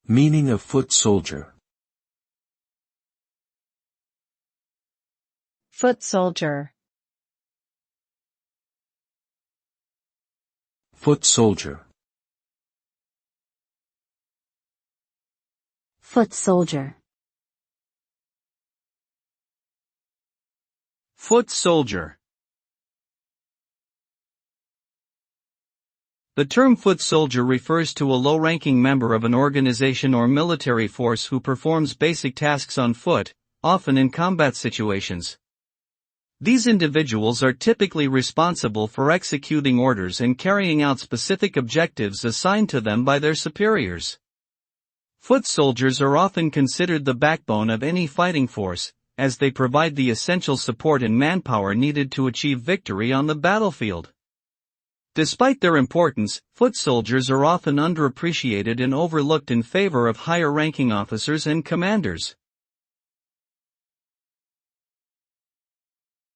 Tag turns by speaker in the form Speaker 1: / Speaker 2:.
Speaker 1: Meaning of foot soldier.
Speaker 2: Foot soldier.
Speaker 1: Foot soldier.
Speaker 3: Foot soldier.
Speaker 4: Foot soldier. The term foot soldier refers to a low-ranking member of an organization or military force who performs basic tasks on foot, often in combat situations. These individuals are typically responsible for executing orders and carrying out specific objectives assigned to them by their superiors. Foot soldiers are often considered the backbone of any fighting force, as they provide the essential support and manpower needed to achieve victory on the battlefield. Despite their importance, foot soldiers are often underappreciated and overlooked in favor of higher-ranking officers and commanders.